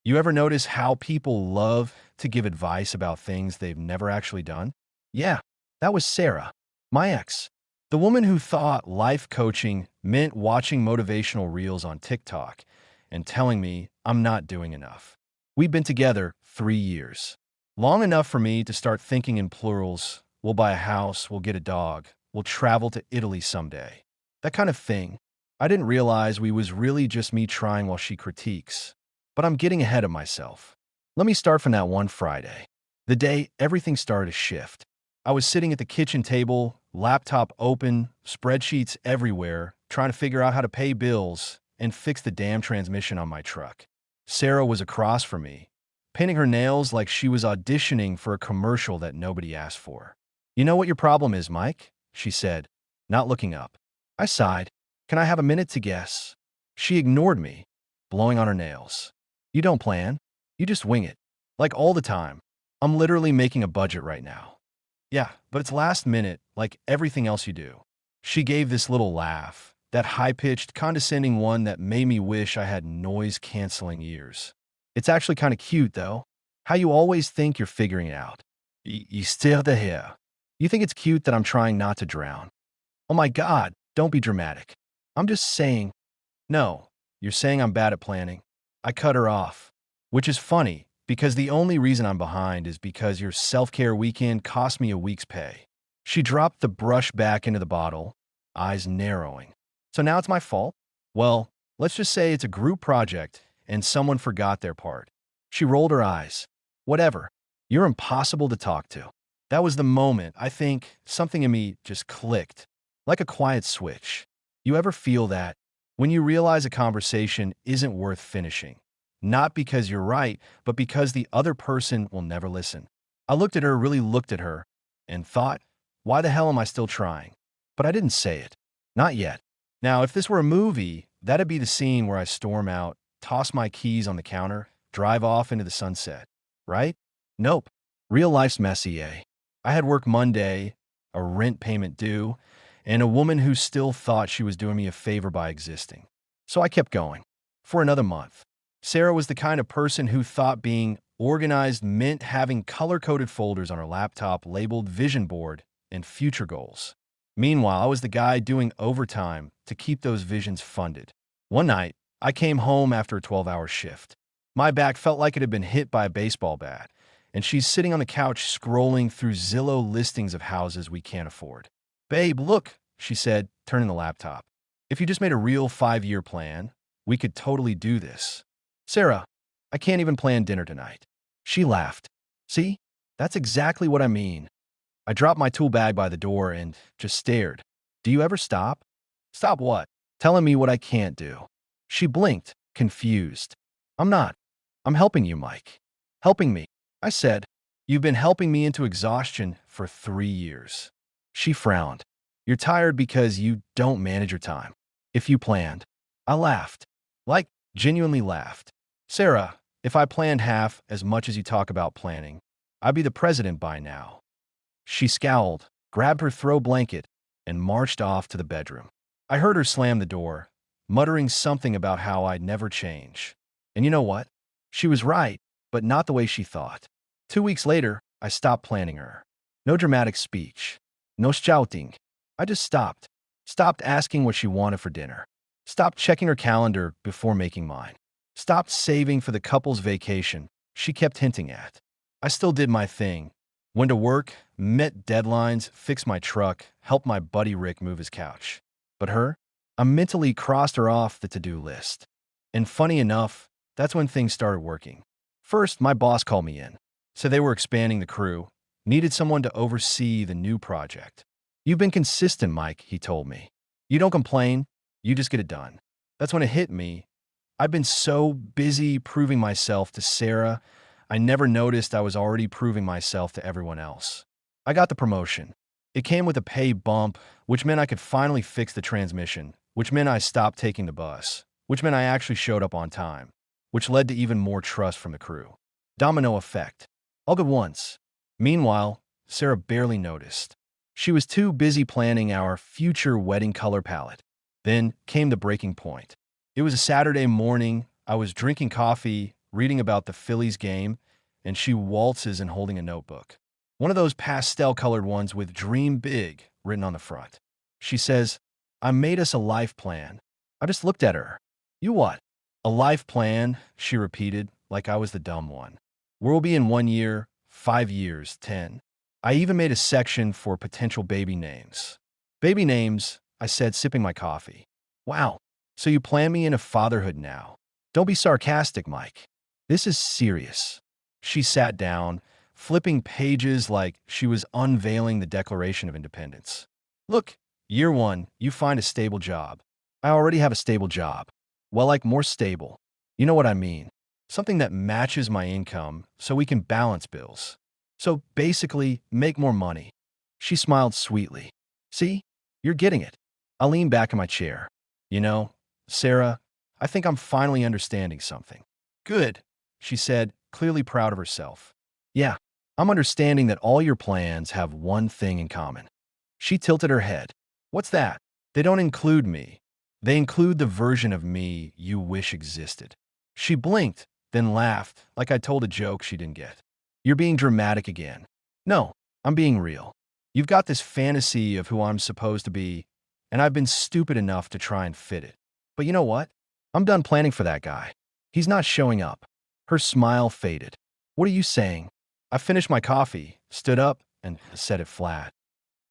You ever notice how people love to give advice about things they've never actually done? Yeah, that was Sarah, my ex. The woman who thought life coaching meant watching motivational reels on TikTok and telling me I'm not doing enough. We've been together 3 years. Long enough for me to start thinking in plurals. We'll buy a house, we'll get a dog, we'll travel to Italy someday. That kind of thing. I didn't realize we was really just me trying while she critiques. But I'm getting ahead of myself. Let me start from that one Friday, the day everything started to shift. I was sitting at the kitchen table, laptop open, spreadsheets everywhere, trying to figure out how to pay bills and fix the damn transmission on my truck. Sarah was across from me, painting her nails like she was auditioning for a commercial that nobody asked for. "You know what your problem is, Mike?" she said, not looking up. I sighed. "Can I have a minute to guess?" She ignored me, blowing on her nails. "You don't plan. You just wing it. Like all the time. I'm literally making a budget right now." "Yeah, but it's last minute, like everything else you do." She gave this little laugh, that high-pitched, condescending one that made me wish I had noise-canceling ears. "It's actually kind of cute, though. How you always think you're figuring it out. You still the hair. You think it's cute that I'm trying not to drown. Oh my God, don't be dramatic. I'm just saying." "No, you're saying I'm bad at planning." I cut her off, which is funny because the only reason I'm behind is because your self-care weekend cost me a week's pay. She dropped the brush back into the bottle, eyes narrowing. "So now it's my fault?" "Well, let's just say it's a group project and someone forgot their part." She rolled her eyes. "Whatever. You're impossible to talk to." That was the moment I think something in me just clicked, like a quiet switch. You ever feel that? When you realize a conversation isn't worth finishing, not because you're right, but because the other person will never listen. I looked at her, really looked at her, and thought, why the hell am I still trying? But I didn't say it. Not yet. Now, if this were a movie, that'd be the scene where I storm out, toss my keys on the counter, drive off into the sunset. Right? Nope. Real life's messy, eh? I had work Monday, a rent payment due, and a woman who still thought she was doing me a favor by existing. So I kept going. For another month. Sarah was the kind of person who thought being organized meant having color-coded folders on her laptop labeled vision board and future goals. Meanwhile, I was the guy doing overtime to keep those visions funded. One night, I came home after a 12-hour shift. My back felt like it had been hit by a baseball bat, and she's sitting on the couch scrolling through Zillow listings of houses we can't afford. "Babe, look," she said, turning the laptop. "If you just made a real 5-year plan, we could totally do this." "Sarah, I can't even plan dinner tonight." She laughed. "See? That's exactly what I mean." I dropped my tool bag by the door and just stared. "Do you ever stop?" "Stop what?" "Telling me what I can't do." She blinked, confused. "I'm not. I'm helping you, Mike." "Helping me?" I said. "You've been helping me into exhaustion for 3 years." She frowned. "You're tired because you don't manage your time. If you planned." I laughed. Like, genuinely laughed. "Sarah, if I planned half as much as you talk about planning, I'd be the president by now." She scowled, grabbed her throw blanket, and marched off to the bedroom. I heard her slam the door, muttering something about how I'd never change. And you know what? She was right, but not the way she thought. 2 weeks later, I stopped planning her. No dramatic speech. No shouting. I just stopped. Stopped asking what she wanted for dinner. Stopped checking her calendar before making mine. Stopped saving for the couple's vacation she kept hinting at. I still did my thing. Went to work, met deadlines, fixed my truck, helped my buddy Rick move his couch. But her? I mentally crossed her off the to-do list. And funny enough, that's when things started working. First, my boss called me in. Said they were expanding the crew, needed someone to oversee the new project. "You've been consistent, Mike," he told me. "You don't complain, you just get it done." That's when it hit me. I've been so busy proving myself to Sarah, I never noticed I was already proving myself to everyone else. I got the promotion. It came with a pay bump, which meant I could finally fix the transmission, which meant I stopped taking the bus, which meant I actually showed up on time, which led to even more trust from the crew. Domino effect. All good once. Meanwhile, Sarah barely noticed. She was too busy planning our future wedding color palette. Then came the breaking point. It was a Saturday morning. I was drinking coffee reading about the Phillies game, and she waltzes and holding a notebook. One of those pastel-colored ones with Dream Big written on the front. She says, I made us a life plan. I just looked at her. You what? A life plan, she repeated, like I was the dumb one. We'll be in 1 year, 5 years, 10. I even made a section for potential baby names. Baby names, I said, sipping my coffee. Wow, so you plan me into fatherhood now. Don't be sarcastic, Mike. This is serious. She sat down, flipping pages like she was unveiling the Declaration of Independence. Look, year 1, you find a stable job. I already have a stable job. Well, like more stable. You know what I mean. Something that matches my income so we can balance bills. So basically, make more money. She smiled sweetly. See, you're getting it. I leaned back in my chair. You know, Sarah, I think I'm finally understanding something. Good, she said, clearly proud of herself. Yeah, I'm understanding that all your plans have one thing in common. She tilted her head. What's that? They don't include me. They include the version of me you wish existed. She blinked, then laughed, like I told a joke she didn't get. You're being dramatic again. No, I'm being real. You've got this fantasy of who I'm supposed to be, and I've been stupid enough to try and fit it. But you know what? I'm done planning for that guy. He's not showing up. Her smile faded. What are you saying? I finished my coffee, stood up, and said it flat.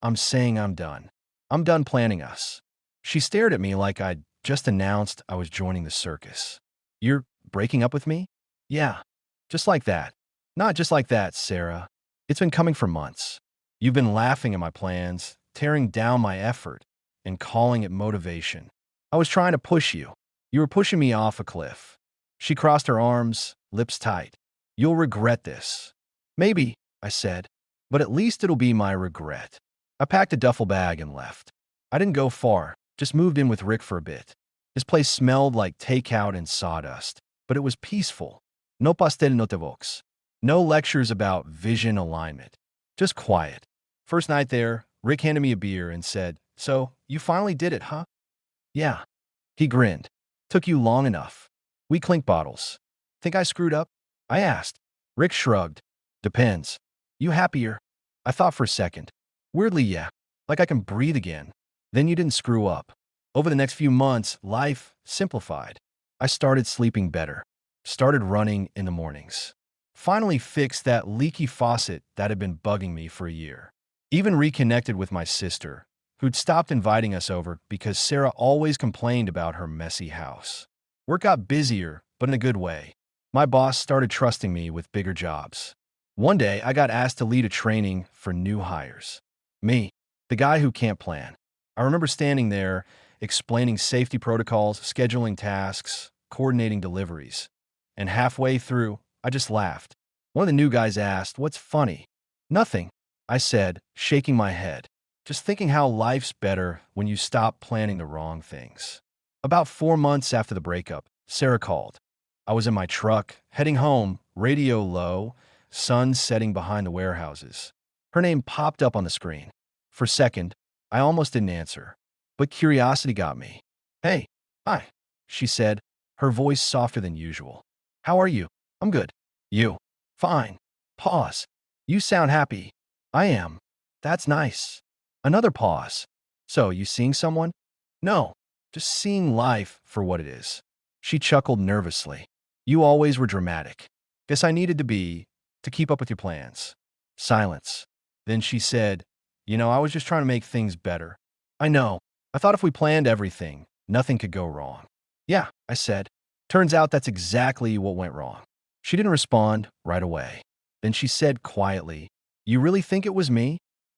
I'm saying I'm done. I'm done planning us. She stared at me like I'd just announced I was joining the circus. You're breaking up with me? Yeah, just like that. Not just like that, Sarah. It's been coming for months. You've been laughing at my plans, tearing down my effort, and calling it motivation. I was trying to push you. You were pushing me off a cliff. She crossed her arms, lips tight. You'll regret this. Maybe, I said, but at least it'll be my regret. I packed a duffel bag and left. I didn't go far, just moved in with Rick for a bit. His place smelled like takeout and sawdust, but it was peaceful. No pastel, no te vox. No lectures about vision alignment. Just quiet. First night there, Rick handed me a beer and said, So, you finally did it, huh? Yeah. He grinned. Took you long enough. We clinked bottles. Think I screwed up? I asked. Rick shrugged. Depends. You happier? I thought for a second. Weirdly, yeah. Like I can breathe again. Then you didn't screw up. Over the next few months, life simplified. I started sleeping better. Started running in the mornings. Finally fixed that leaky faucet that had been bugging me for a year. Even reconnected with my sister, who'd stopped inviting us over because Sarah always complained about her messy house. Work got busier, but in a good way. My boss started trusting me with bigger jobs. One day, I got asked to lead a training for new hires. Me, the guy who can't plan. I remember standing there, explaining safety protocols, scheduling tasks, coordinating deliveries. And halfway through, I just laughed. One of the new guys asked, What's funny? Nothing, I said, shaking my head. Just thinking how life's better when you stop planning the wrong things. About 4 months after the breakup, Sarah called. I was in my truck, heading home, radio low, sun setting behind the warehouses. Her name popped up on the screen. For a second, I almost didn't answer, but curiosity got me. Hey, hi, she said, her voice softer than usual. How are you? I'm good. You? Fine. Pause. You sound happy. I am. That's nice. Another pause. So, you seeing someone? No, just seeing life for what it is. She chuckled nervously. You always were dramatic. Guess I needed to be, to keep up with your plans. Silence. Then she said, I was just trying to make things better. I know. I thought if we planned everything, nothing could go wrong. Yeah, I said. Turns out that's exactly what went wrong. She didn't respond right away. Then she said quietly, You really think it was me?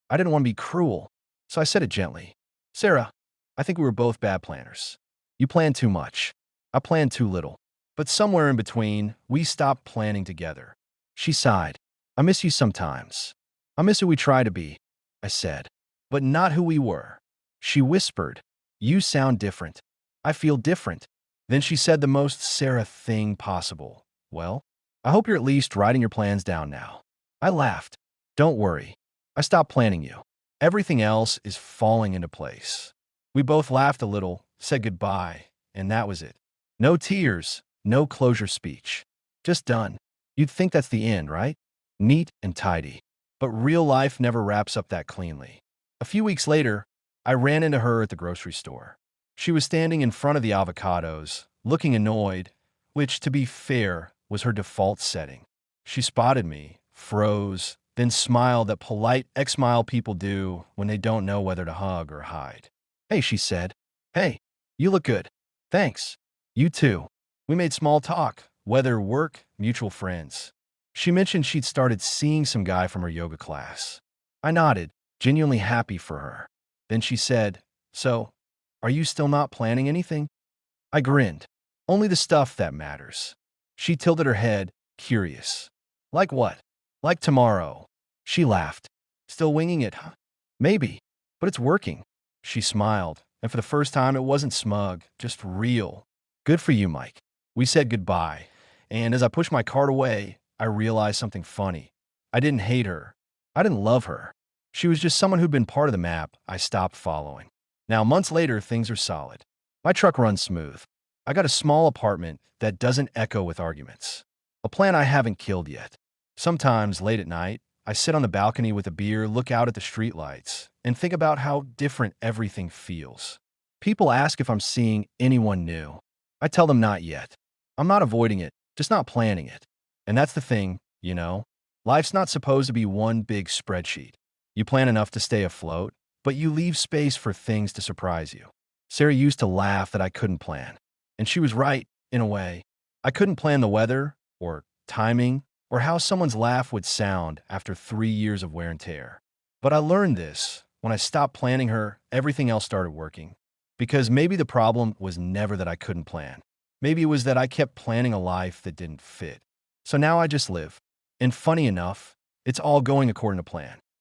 I didn't want to be cruel, so I said it gently. Sarah, I think we were both bad planners. You planned too much. I planned too little. But somewhere in between, we stopped planning together. She sighed. I miss you sometimes. I miss who we try to be, I said. But not who we were. She whispered, You sound different. I feel different. Then she said the most Sarah thing possible. Well, I hope you're at least writing your plans down now. I laughed. Don't worry. I stopped planning you. Everything else is falling into place. We both laughed a little, said goodbye, and that was it. No tears, no closure speech. Just done. You'd think that's the end, right? Neat and tidy. But real life never wraps up that cleanly. A few weeks later, I ran into her at the grocery store. She was standing in front of the avocados, looking annoyed, which, to be fair, was her default setting. She spotted me, froze, then smiled that polite ex-mile people do when they don't know whether to hug or hide. "Hey," she said. "Hey, you look good." "Thanks. You too." We made small talk, whether work, mutual friends. She mentioned she'd started seeing some guy from her yoga class. I nodded, genuinely happy for her. Then she said, "So, are you still not planning anything?" I grinned. "Only the stuff that matters." She tilted her head, curious. "Like what?" "Like tomorrow." She laughed. "Still winging it, huh?" "Maybe, but it's working." She smiled, and for the first time it wasn't smug, just real. "Good for you, Mike." We said goodbye, and as I pushed my cart away, I realized something funny. I didn't hate her. I didn't love her. She was just someone who'd been part of the map I stopped following. Now, months later, things are solid. My truck runs smooth. I got a small apartment that doesn't echo with arguments. A plan I haven't killed yet. Sometimes, late at night, I sit on the balcony with a beer, look out at the streetlights, and think about how different everything feels. People ask if I'm seeing anyone new. I tell them not yet. I'm not avoiding it, just not planning it. And that's the thing, you know? Life's not supposed to be one big spreadsheet. You plan enough to stay afloat, but you leave space for things to surprise you. Sarah used to laugh that I couldn't plan. And she was right, in a way. I couldn't plan the weather, or timing, or how someone's laugh would sound after 3 years of wear and tear. But I learned this. When I stopped planning her, everything else started working. Because maybe the problem was never that I couldn't plan. Maybe it was that I kept planning a life that didn't fit. So now I just live. And funny enough, it's all going according to plan.